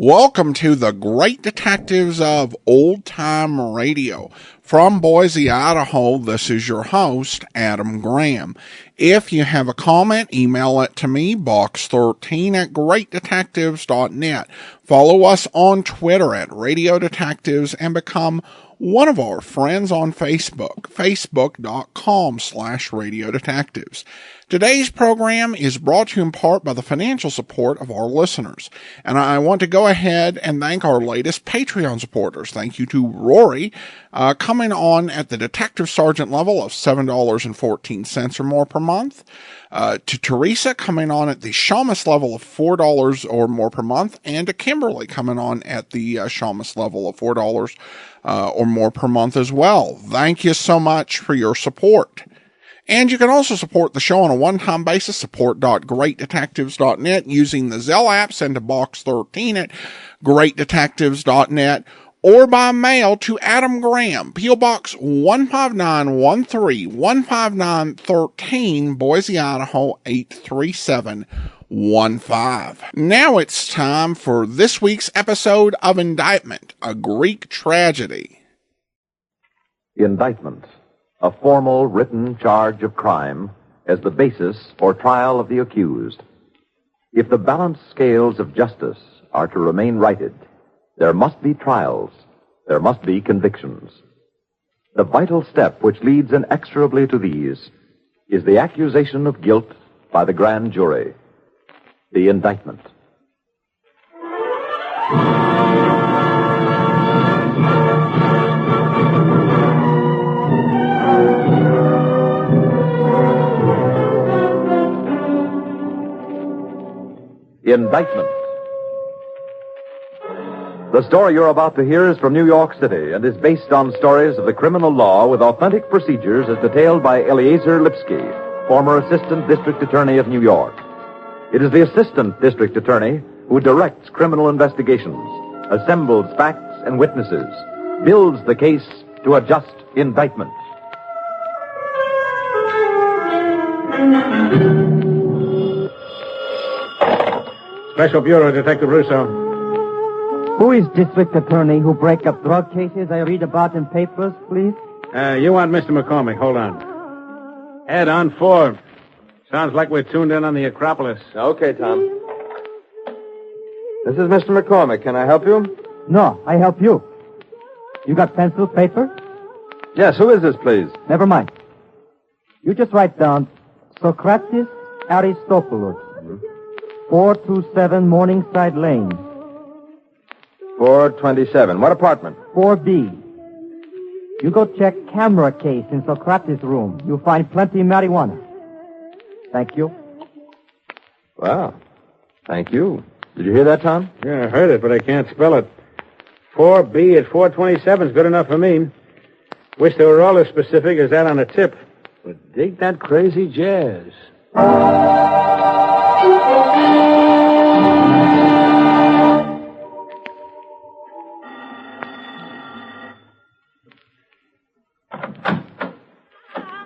Welcome to the Great Detectives of Old Time Radio. From Boise, Idaho, this is your host, Adam Graham. If you have a comment, email it to me, box13@greatdetectives.net. Follow us on Twitter at Radio Detectives and become one of our friends on Facebook, facebook.com/Radio Detectives. Today's program is brought to you in part by the financial support of our listeners. And I want to go ahead and thank our latest Patreon supporters. Thank you to Rory, coming on at the Detective Sergeant level of $7.14 or more per month. To Teresa, coming on at the Shamus level of $4 or more per month. And to Kimberly, coming on at the Shamus level of $4 or more per month as well. Thank you so much for your support. And you can also support the show on a one-time basis, support.greatdetectives.net, using the Zelle app, send to box 13 at greatdetectives.net, or by mail to Adam Graham, P.O. Box 15913, 15913, Boise, Idaho 83715. Now it's time for this week's episode of Indictment, a Greek tragedy. Indictment. A formal written charge of crime as the basis for trial of the accused. If the balanced scales of justice are to remain righted, there must be trials, there must be convictions. The vital step which leads inexorably to these is the accusation of guilt by the grand jury, the indictment. Indictment. The story you're about to hear is from New York City and is based on stories of the criminal law with authentic procedures as detailed by Eleazar Lipsky, former Assistant District Attorney of New York. It is the Assistant District Attorney who directs criminal investigations, assembles facts and witnesses, builds the case to a just indictment. Special Bureau, Detective Russo. Who is district attorney who break up drug cases I read about in papers, please? You want Mr. McCormick. Hold on. Ed, on 4. Sounds like we're tuned in on the Acropolis. Okay, Tom. This is Mr. McCormick. Can I help you? No, I help you. You got pencil, paper? Yes, who is this, please? Never mind. You just write down Socrates Aristopoulos. 427 Morningside Lane. 427. What apartment? 4B. You go check camera case in Socrates' room. You'll find plenty marijuana. Thank you. Wow. Thank you. Did you hear that, Tom? Yeah, I heard it, but I can't spell it. 4B at 427 is good enough for me. Wish they were all as specific as that on a tip. But dig that crazy jazz.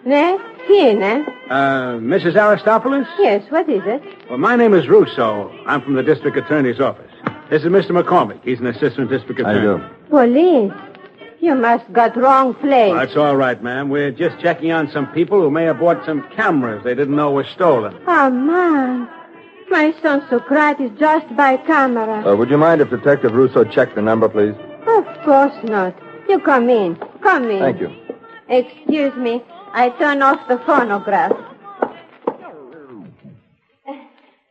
Ne? Here, ne? Mrs. Aristopoulos? Yes, what is it? Well, my name is Russo. I'm from the district attorney's office. This is Mr. McCormick. He's an assistant district attorney. How do you do? Police. You must got wrong place. Oh, that's all right, ma'am. We're just checking on some people who may have bought some cameras they didn't know were stolen. Oh, man. My son Socrates just by camera. Would you mind if Detective Russo checked the number, please? Of course not. You come in. Come in. Thank you. Excuse me. I turn off the phonograph.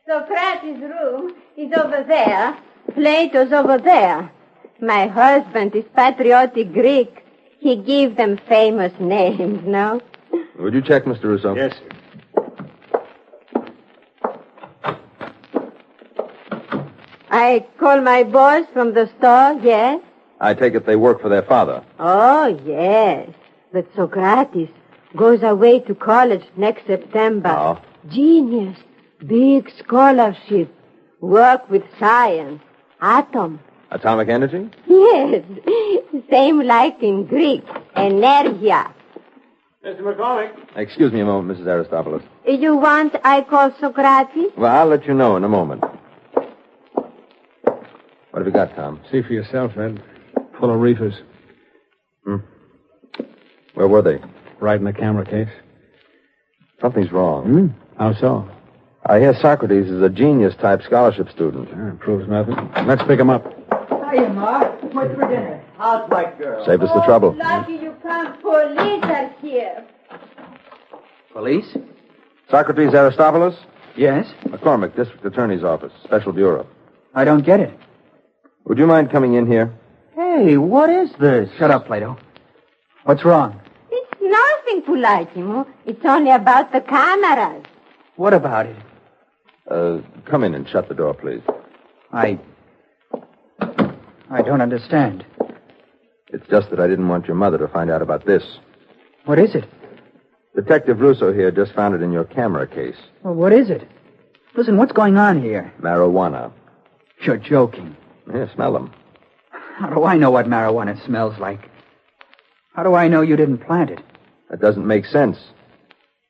Socrates' room is over there. Plato's over there. My husband is patriotic Greek. He gave them famous names, no? Would you check, Mr. Russo? Yes, sir. I call my boys from the store, yes? I take it they work for their father. Oh, yes. But Socrates goes away to college next September. Oh. Genius. Big scholarship. Work with science. Atom. Atomic energy? Yes. Same like in Greek. Energia. Mr. McCormick. Excuse me a moment, Mrs. Aristopoulos. You want I call Socrates? Well, I'll let you know in a moment. What have you got, Tom? See for yourself, Ed. Full of reefers. Where were they? Right in the camera case. Something's wrong. How so? I hear Socrates is a genius-type scholarship student. Proves nothing. Let's pick him up. Hiya, Ma. What's for dinner? How's my girl? Saved us the trouble. Lucky you come. Police are here. Police? Socrates Aristopoulos? Yes. McCormick, District Attorney's Office, Special Bureau. I don't get it. Would you mind coming in here? Hey, what is this? Shut up, Plato. What's wrong? It's nothing, Pulatimo. It's only about the cameras. What about it? Come in and shut the door, please. I don't understand. It's just that I didn't want your mother to find out about this. What is it? Detective Russo here just found it in your camera case. Well, what is it? Listen, what's going on here? Marijuana. You're joking. Here, smell them. How do I know what marijuana smells like? How do I know you didn't plant it? That doesn't make sense.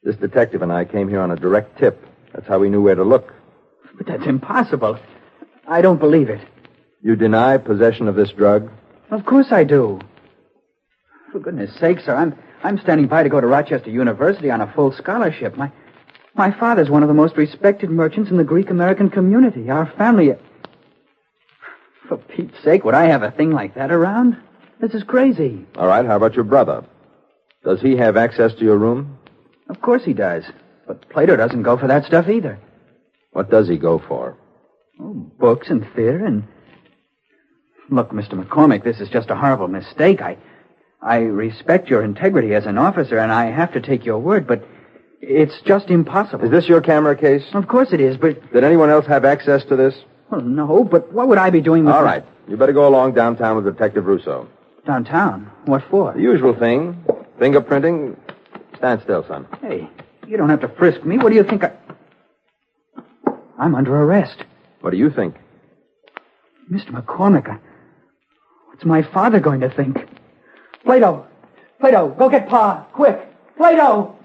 This detective and I came here on a direct tip. That's how we knew where to look. But that's impossible. I don't believe it. You deny possession of this drug? Of course I do. For goodness sake, sir, I'm standing by to go to Rochester University on a full scholarship. My father's one of the most respected merchants in the Greek-American community. Our family... For Pete's sake, would I have a thing like that around? This is crazy. All right, how about your brother? Does he have access to your room? Of course he does. But Plato doesn't go for that stuff either. What does he go for? Oh, books and theater and... Look, Mr. McCormick, this is just a horrible mistake. I respect your integrity as an officer, and I have to take your word, but it's just impossible. Is this your camera case? Of course it is, but... Did anyone else have access to this? Well, no, but what would I be doing with... All right. You better go along downtown with Detective Russo. Downtown? What for? The usual thing. Fingerprinting. Stand still, son. Hey, you don't have to frisk me. What do you think I'm under arrest. What do you think? Mr. McCormick, what's my father going to think? Plato! Plato, go get Pa! Quick! Plato!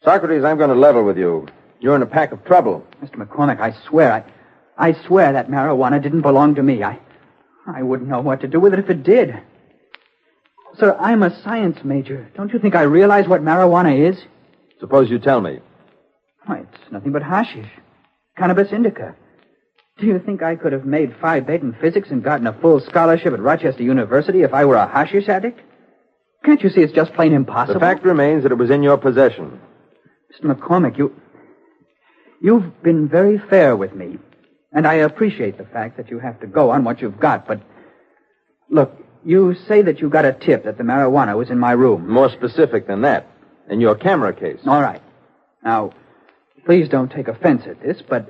Socrates, I'm going to level with you. You're in a pack of trouble. Mr. McCormick, I swear that marijuana didn't belong to me. I wouldn't know what to do with it if it did. Sir, I'm a science major. Don't you think I realize what marijuana is? Suppose you tell me. Why, it's nothing but hashish. Cannabis indica. Do you think I could have made Phi Beta in physics and gotten a full scholarship at Rochester University if I were a hashish addict? Can't you see it's just plain impossible? The fact remains that it was in your possession. Mr. McCormick, you've been very fair with me. And I appreciate the fact that you have to go on what you've got, but... Look, you say that you got a tip that the marijuana was in my room. More specific than that. In your camera case. All right. Now, please don't take offense at this, but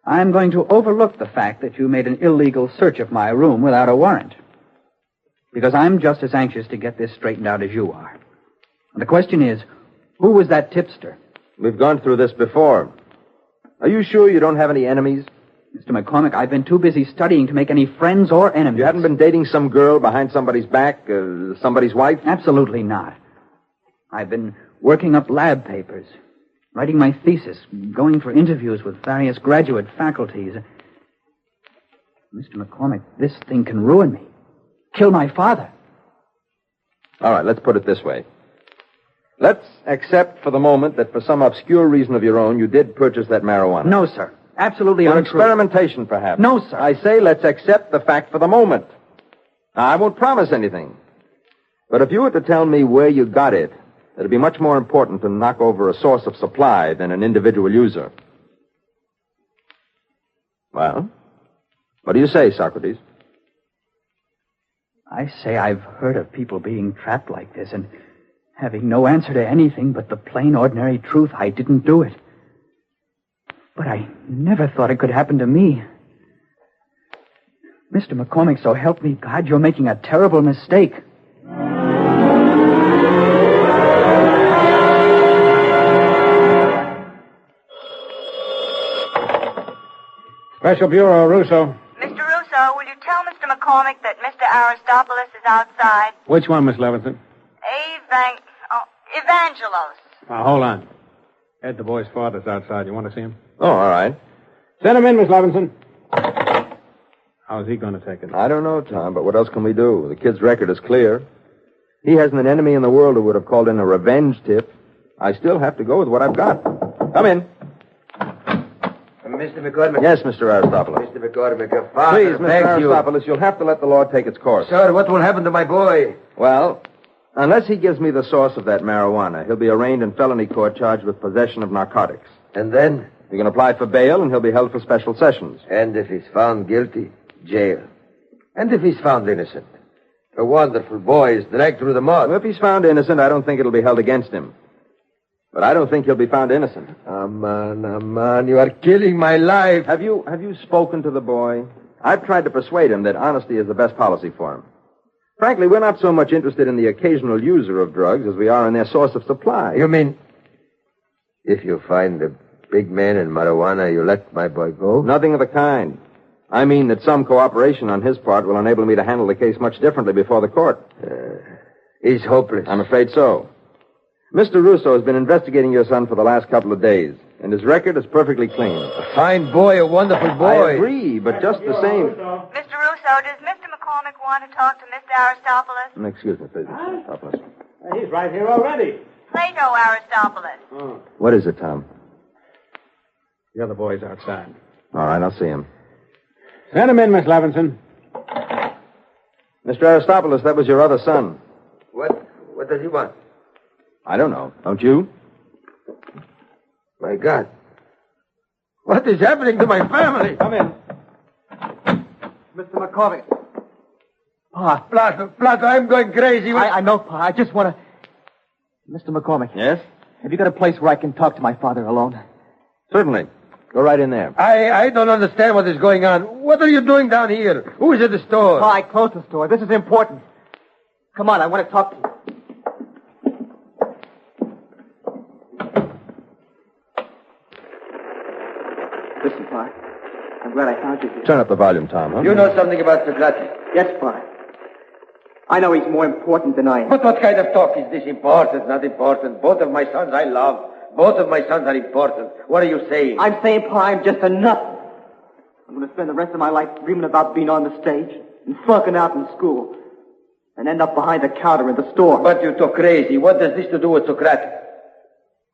I'm going to overlook the fact that you made an illegal search of my room without a warrant. Because I'm just as anxious to get this straightened out as you are. And the question is, who was that tipster? We've gone through this before. Are you sure you don't have any enemies? Mr. McCormick, I've been too busy studying to make any friends or enemies. You hadn't been dating some girl behind somebody's back, somebody's wife? Absolutely not. I've been working up lab papers, writing my thesis, going for interviews with various graduate faculties. Mr. McCormick, this thing can ruin me. Kill my father. All right, let's put it this way. Let's accept for the moment that for some obscure reason of your own, you did purchase that marijuana. No, sir. Absolutely For untrue. experimentation, perhaps. No, sir. I say let's accept the fact for the moment. Now, I won't promise anything. But if you were to tell me where you got it, it'd be much more important to knock over a source of supply than an individual user. Well, what do you say, Socrates? I say I've heard of people being trapped like this and having no answer to anything but the plain, ordinary truth. I didn't do it. But I never thought it could happen to me. Mr. McCormick, so help me God, you're making a terrible mistake. Special Bureau, Russo. Mr. Russo, will you tell Mr. McCormick that Mr. Aristopoulos is outside? Which one, Miss Levinson? Evangelos. Now, hold on. Ed, the boy's father's outside. You want to see him? Oh, all right. Send him in, Miss Levinson. How's he going to take it? I don't know, Tom, but what else can we do? The kid's record is clear. He hasn't an enemy in the world who would have called in a revenge tip. I still have to go with what I've got. Come in. Mr. McCormick. Yes, Mr. Aristopoulos. Mr. McCormick, a father Please, Mr. begs you. Aristopoulos, you'll have to let the law take its course. Sir, what will happen to my boy? Well, unless he gives me the source of that marijuana, he'll be arraigned in felony court charged with possession of narcotics. And then? You can apply for bail, and he'll be held for special sessions. And if he's found guilty, jail. And if he's found innocent, a wonderful boy is dragged through the mud. Well, if he's found innocent, I don't think it'll be held against him. But I don't think he'll be found innocent. Aman, you are killing my life. Have you spoken to the boy? I've tried to persuade him that honesty is the best policy for him. Frankly, we're not so much interested in the occasional user of drugs as we are in their source of supply. You mean, if you find a big man in marijuana, you let my boy go? Nothing of the kind. I mean that some cooperation on his part will enable me to handle the case much differently before the court. He's hopeless. I'm afraid so. Mr. Russo has been investigating your son for the last couple of days, and his record is perfectly clean. A fine boy, a wonderful boy. I agree, but just the same... Mr. Russo, does Mr. McCormick want to talk to Mr. Aristopoulos? Excuse me, please, Mr. Aristopoulos. He's right here already. Plato Aristopoulos. What is it, Tom? The other boy's outside. All right, I'll see him. Send him in, Miss Levinson. Mr. Aristopoulos, that was your other son. What does he want? I don't know. Don't you? My God. What is happening to my family? Come in. Mr. McCormick. Pa, Plato, I'm going crazy. I know, Pa. I just want to... Mr. McCormick. Yes? Have you got a place where I can talk to my father alone? Certainly. Go right in there. I don't understand what is going on. What are you doing down here? Who is at the store? Pa, I closed the store. This is important. Come on, I want to talk to you. Listen, Pa. I'm glad I found you here. Turn up the volume, Tom, huh? You know something about Socrates. Yes, Pa. I know he's more important than I am. But what kind of talk is this? Important, not important. Both of my sons I love. Both of my sons are important. What are you saying? I'm saying, Pa, I'm just a nut. I'm going to spend the rest of my life dreaming about being on the stage and flunking out in school and end up behind the counter in the store. But you talk crazy. What does this to do with Socrates?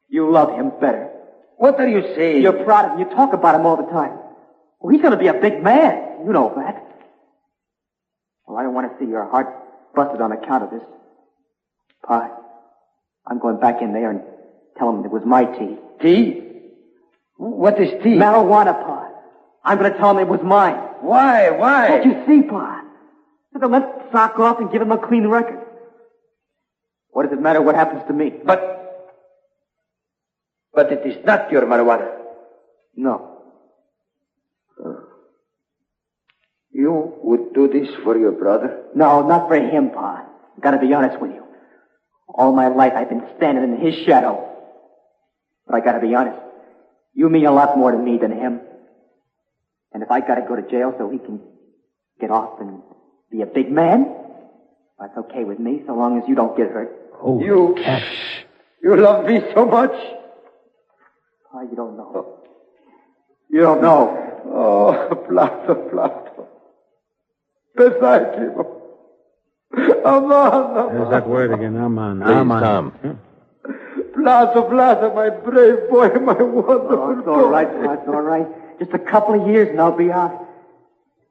You love him better. What are you saying? You're proud of him. You talk about him all the time. Well, he's going to be a big man. You know that. Well, I don't want to see your heart busted on account of this. Pa, I'm going back in there and tell him it was my tea. Tea? What is tea? Marijuana, Pa. I'm going to tell him it was mine. Why? Can't you see, Pa? So they'll let sock off and give him a clean record. What does it matter what happens to me? But it is not your marijuana. No. You would do this for your brother? No, not for him, Pa. I've got to be honest with you. All my life I've been standing in his shadow. But I got to be honest. You mean a lot more to me than him. And if I got to go to jail so he can get off and be a big man, that's okay with me so long as you don't get hurt. Oh, you love me so much? Oh, you don't know. You don't know. Oh, Plato. Beside him. Aman. There's that word again, Aman. Please, Tom. Plato, my brave boy, my wonderful Oh, it's all right, Pa, it's all right. Just a couple of years and I'll be out.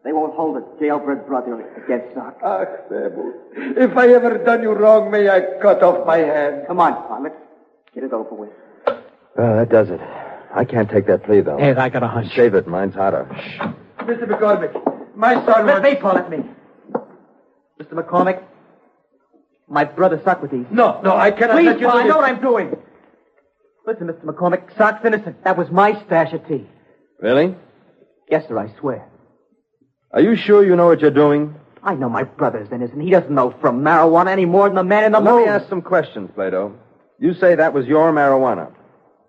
They won't hold a jailbird brother against Sock. Ah, Sebo. If I ever done you wrong, may I cut off my hand. Come on, Pa, let's get it over with. Well, that does it. I can't take that plea, though. Ed, I got a hunch. Save it. Mine's hotter. Mr. McCormick, my son Let was... me, Pa, let me. Mr. McCormick, my brother Socrates. No, I cannot Please, let you Pa, do I this. know what I'm doing. Listen, Mr. McCormick, Sock's innocent. That was my stash of tea. Really? Yes, sir, I swear. Are you sure you know what you're doing? I know my brother's innocent. He doesn't know from marijuana any more than the man in the moon. Let me ask some questions, Plato. You say that was your marijuana.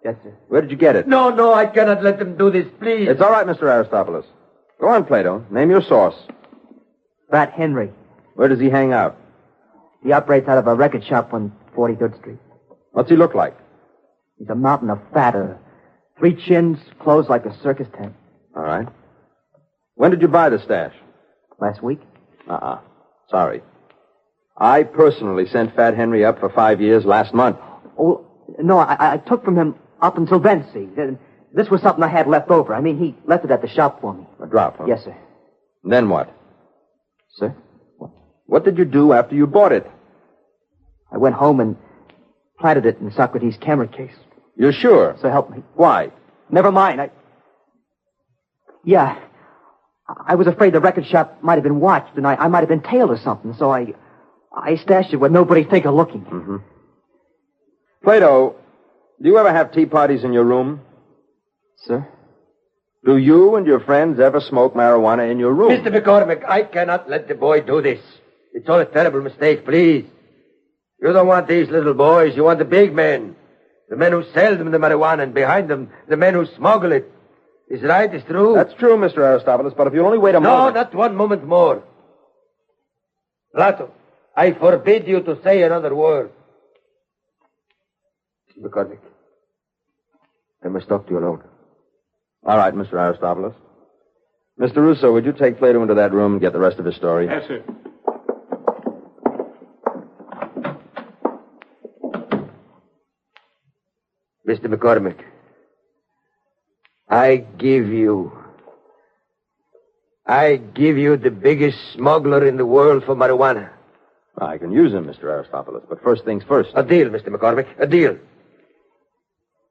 Yes, sir. Where did you get it? No, I cannot let them do this, please. It's all right, Mr. Aristopoulos. Go on, Plato. Name your source. Rat Henry. Where does he hang out? He operates out of a record shop on 43rd Street. What's he look like? He's a mountain of fat, 3 chins, clothes like a circus tent. All right. When did you buy the stash? Last week? Sorry. I personally sent Fat Henry up for 5 years last month. Oh, no, I took from him up until then, see. This was something I had left over. I mean, he left it at the shop for me. A drop, huh? Yes, sir. Then what? Sir? What did you do after you bought it? I went home and planted it in Socrates' camera case. You're sure? So help me. Why? Never mind. Yeah. I was afraid the record shop might have been watched, and I might have been tailed or something, so I stashed it where nobody'd think of looking. Mm-hmm. Plato, do you ever have tea parties in your room? Sir? Do you and your friends ever smoke marijuana in your room? Mr. McCormick, I cannot let the boy do this. It's all a terrible mistake, please. You don't want these little boys. You want the big men. The men who sell them the marijuana, and behind them, the men who smuggle it. Is right? It's true? That's true, Mr. Aristobulus, but if you'll only wait a No, moment... not one moment more. Plato, I forbid you to say another word. Mr. McCormick, I must talk to you alone. All right, Mr. Aristobulus. Mr. Russo, would you take Plato into that room and get the rest of his story? Yes, sir. Mr. McCormick, I give you the biggest smuggler in the world for marijuana. I can use him, Mr. Aristobulus, but first things first. A deal, Mr. McCormick, a deal.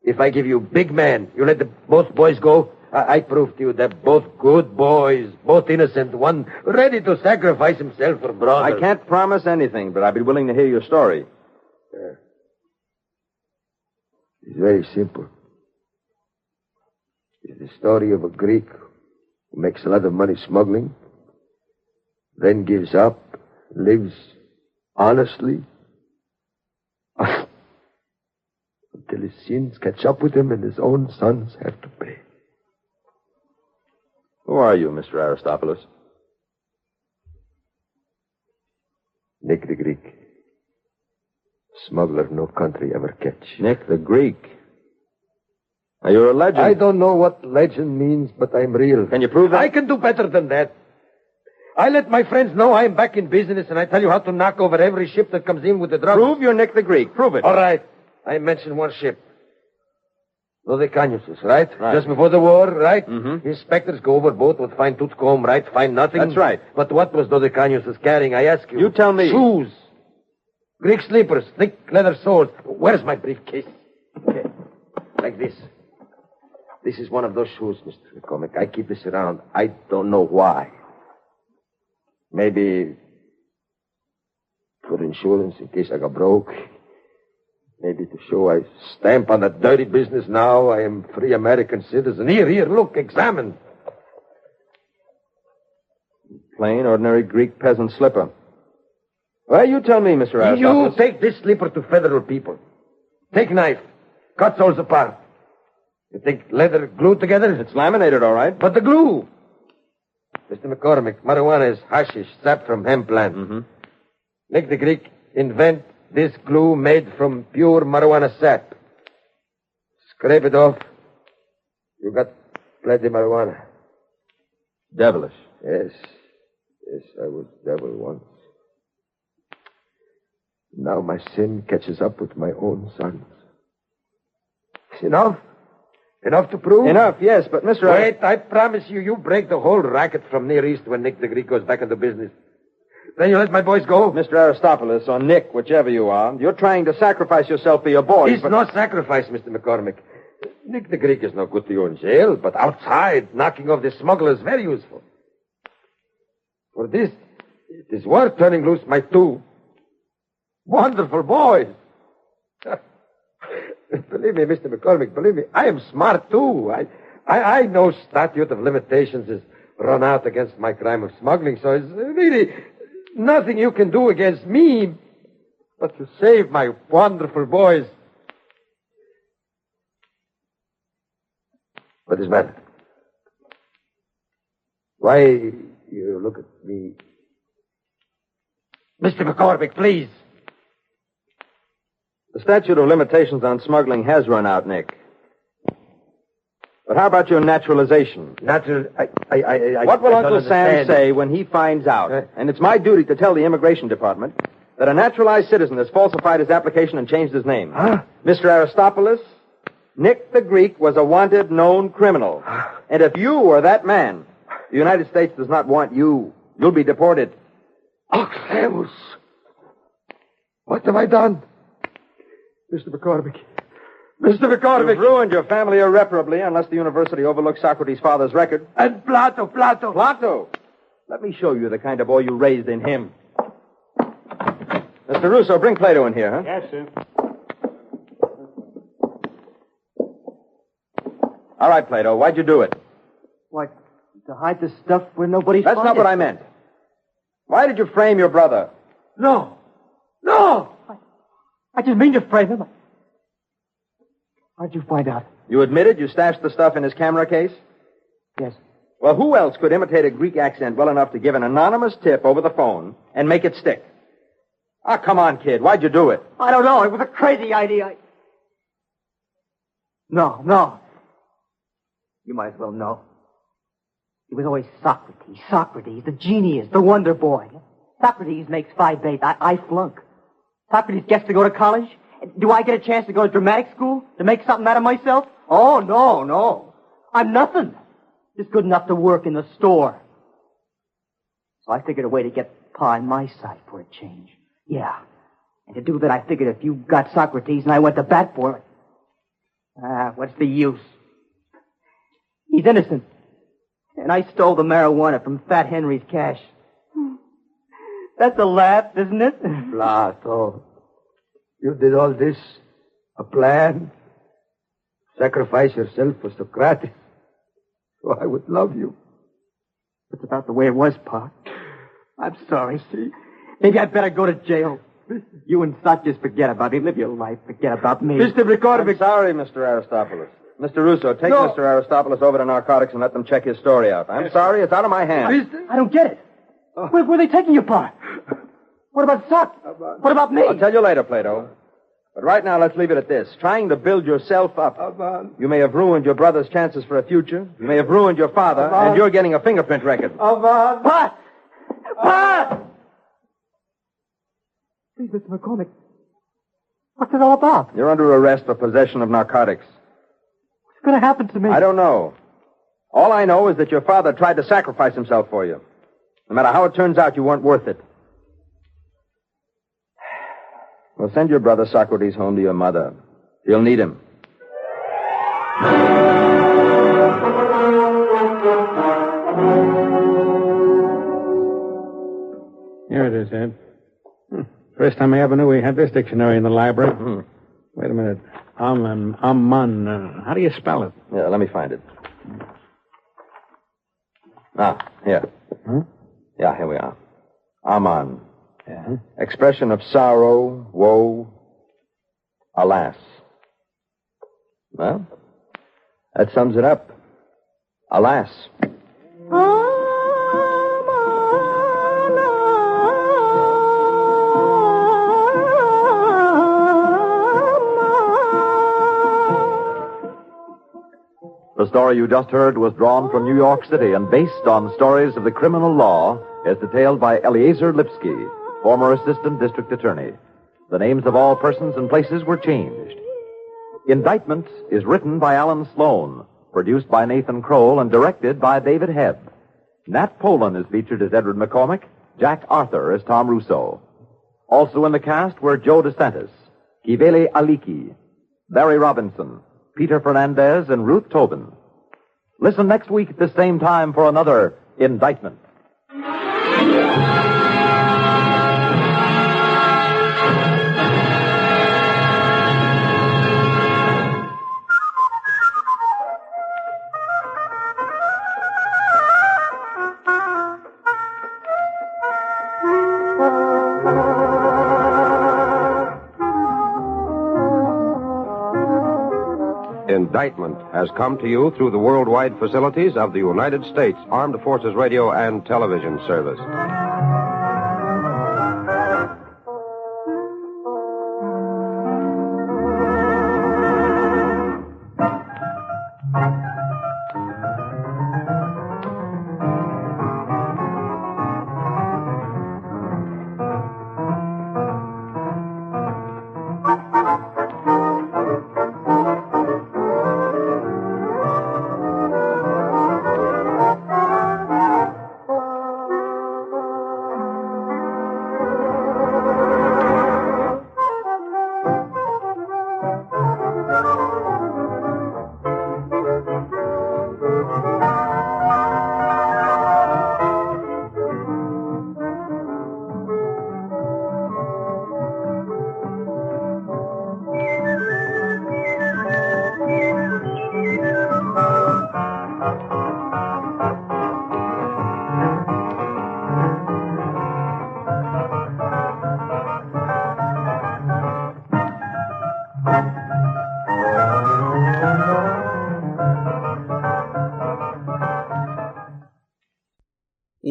If I give you big man, you let both boys go, I prove to you they're both good boys, both innocent, one ready to sacrifice himself for brother. I can't promise anything, but I'd be willing to hear your story. It's very simple. It's the story of a Greek who makes a lot of money smuggling, then gives up, lives honestly, until his sins catch up with him and his own sons have to pay. Who are you, Mr. Aristobulus? Nick the Greek. Smuggler no country ever catch. Nick the Greek. Now, you're a legend. I don't know what legend means, but I'm real. Can you prove that? I can do better than that. I let my friends know I'm back in business, and I tell you how to knock over every ship that comes in with the drugs. Prove you're Nick the Greek. Prove it. All right. I mentioned one ship. Los Canuses, right? Right. Just before the war, right? Mm-hmm. Inspectors go overboard with fine-tooth comb, right? Find nothing. That's right. But what was Los Canuses carrying, I ask you? You tell me. Shoes. Greek slippers, thick leather soles. Where's my briefcase? Okay. Like this. This is one of those shoes, Mr. McCormick. I keep this around. I don't know why. Maybe for insurance in case I got broke. Maybe to show I stamp on that dirty business now. I am free American citizen. Here, look, examine. Plain, ordinary Greek peasant slipper. Well, you tell me, Mr. Aristobulus. You take this slipper to federal people. Take knife. Cut soles apart. You think leather glued together? It's laminated, all right. But the glue. Mr. McCormick, marijuana is hashish, sap from hemp plant. Mm-hmm. Nick the Greek invent this glue made from pure marijuana sap. Scrape it off. You got plenty marijuana. Devilish. Yes, I was devil once. Now my sin catches up with my own sons. Enough? Enough to prove? Enough, yes, but Mr. Wait, I promise you break the whole racket from Near East when Nick the Greek goes back into business. Then you let my boys go? Mr. Aristobulus, or Nick, whichever you are, you're trying to sacrifice yourself for your boys. It's no sacrifice, Mr. McCormick. Nick the Greek is no good to you in jail, but outside, knocking off the smugglers is very useful. For this, it is worth turning loose my 2 wonderful boys. Believe me, Mr. McCormick, believe me, I am smart, too. I know statute of limitations is run out against my crime of smuggling, so it's really nothing you can do against me but to save my wonderful boys. What is the matter? Why you look at me? Mr. McCormick, please. The statute of limitations on smuggling has run out, Nick. But how about your naturalization? What will Uncle Sam say when he finds out? And it's my duty to tell the Immigration Department that a naturalized citizen has falsified his application and changed his name. Huh? Mr. Aristopoulos, Nick the Greek was a wanted known criminal. And if you were that man, the United States does not want you. You'll be deported. Oxamus! What have I done? Mr. McCormick. Mr. McCormick! You've ruined your family irreparably unless the university overlooks Socrates' father's record. And Plato! Plato! Let me show you the kind of boy you raised in him. Mr. Russo, bring Plato in here, huh? Yes, sir. All right, Plato, why'd you do it? What? To hide the stuff where nobody's That's not what I meant. Why did you frame your brother? No! I didn't mean to frame him. How'd you find out? You admitted you stashed the stuff in his camera case? Yes. Well, who else could imitate a Greek accent well enough to give an anonymous tip over the phone and make it stick? Ah, come on, kid. Why'd you do it? I don't know. It was a crazy idea. No. You might as well know. It was always Socrates, the genius, the wonder boy. Socrates makes 5 dates. I flunk. Socrates gets to go to college. Do I get a chance to go to dramatic school to make something out of myself? Oh, no. I'm nothing. Just good enough to work in the store. So I figured a way to get Pa on my side for a change. Yeah. And to do that, I figured if you got Socrates and I went to bat for it. What's the use? He's innocent. And I stole the marijuana from Fat Henry's cash. That's a laugh, isn't it? Plato. You did all this. A plan. Sacrifice yourself for Socrates. So I would love you. That's about the way it was, Pa. I'm sorry. See? Maybe I'd better go to jail. You and Sock just forget about me. Live your life. Forget about me. Mr. McCormick. I'm sorry, Mr. Aristopoulos. Mr. Russo, take Mr. Aristopoulos over to narcotics and let them check his story out. I'm sorry, it's out of my hands. I don't get it. Where are they taking you, Pa? What about Sock? What about me? I'll tell you later, Plato. But right now, let's leave it at this. Trying to build yourself up. You may have ruined your brother's chances for a future. You may have ruined your father, and you're getting a fingerprint record. Pa! Please, Mr. McCormick. What's it all about? You're under arrest for possession of narcotics. What's going to happen to me? I don't know. All I know is that your father tried to sacrifice himself for you. No matter how it turns out, you weren't worth it. Well, send your brother Socrates home to your mother. You'll need him. Here it is, Ed. First time I ever knew we had this dictionary in the library. Wait a minute. Amman. How do you spell it? Yeah, let me find it. Here. Huh? Yeah, here we are. Amman. Yeah. Expression of sorrow, woe, alas. Well, that sums it up. Alas. The story you just heard was drawn from New York City and based on stories of the criminal law as detailed by Eleazar Lipsky, former Assistant District Attorney. The names of all persons and places were changed. Indictment is written by Alan Sloan, produced by Nathan Kroll, and directed by David Hebb. Nat Polan is featured as Edward McCormick, Jack Arthur as Tom Russo. Also in the cast were Joe DeSantis, Kiveli Aliki, Barry Robinson, Peter Fernandez, and Ruth Tobin. Listen next week at the same time for another Indictment. Indictment has come to you through the worldwide facilities of the United States Armed Forces Radio and Television Service.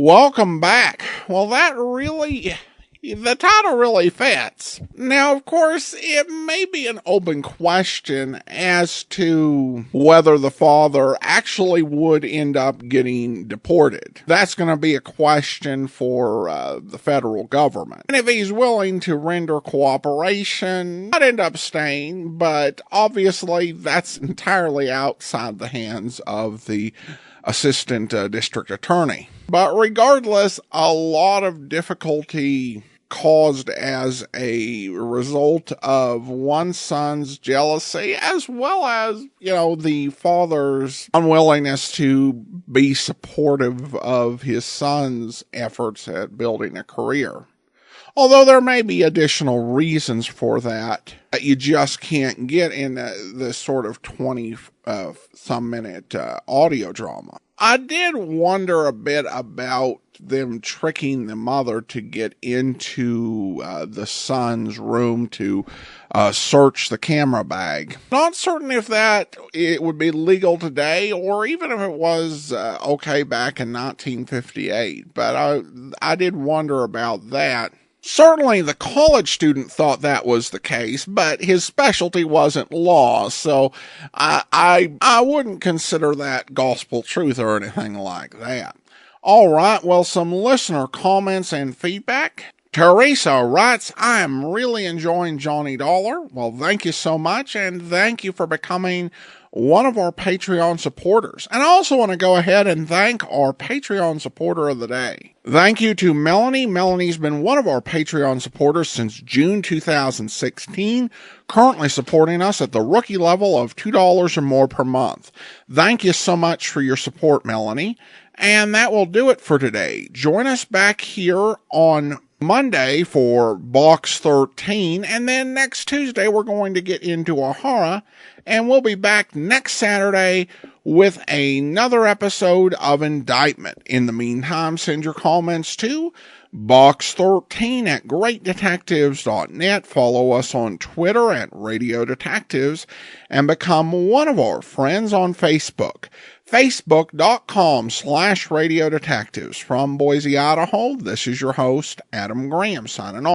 Welcome back. Well, the title really fits. Now, of course, it may be an open question as to whether the father actually would end up getting deported. That's going to be a question for the federal government. And if he's willing to render cooperation, might end up staying, but obviously that's entirely outside the hands of the assistant district attorney. But regardless, a lot of difficulty caused as a result of one son's jealousy, as well as, the father's unwillingness to be supportive of his son's efforts at building a career. Although there may be additional reasons for that you just can't get in this sort of 20-some minute audio drama. I did wonder a bit about them tricking the mother to get into the son's room to search the camera bag. Not certain if it would be legal today, or even if it was okay back in 1958. But I did wonder about that. Certainly the college student thought that was the case, but his specialty wasn't law, so I wouldn't consider that gospel truth or anything like that. All right, well, some listener comments and feedback. Teresa writes, I am really enjoying Johnny Dollar. Well, thank you so much, and thank you for becoming one of our Patreon supporters. And I also want to go ahead and thank our Patreon supporter of the day. Thank you to Melanie. Melanie's been one of our Patreon supporters since June 2016, currently supporting us at the rookie level of $2 or more per month. Thank you so much for your support, Melanie. And that will do it for today. Join us back here on Monday for Box 13, and then next Tuesday we're going to get into O'Hara, and we'll be back next Saturday with another episode of Indictment. In the meantime, send your comments to Box13 at greatdetectives.net. Follow us on Twitter at Radio Detectives, and become one of our friends on Facebook. Facebook.com/Radio Detectives. From Boise, Idaho, this is your host, Adam Graham, signing off.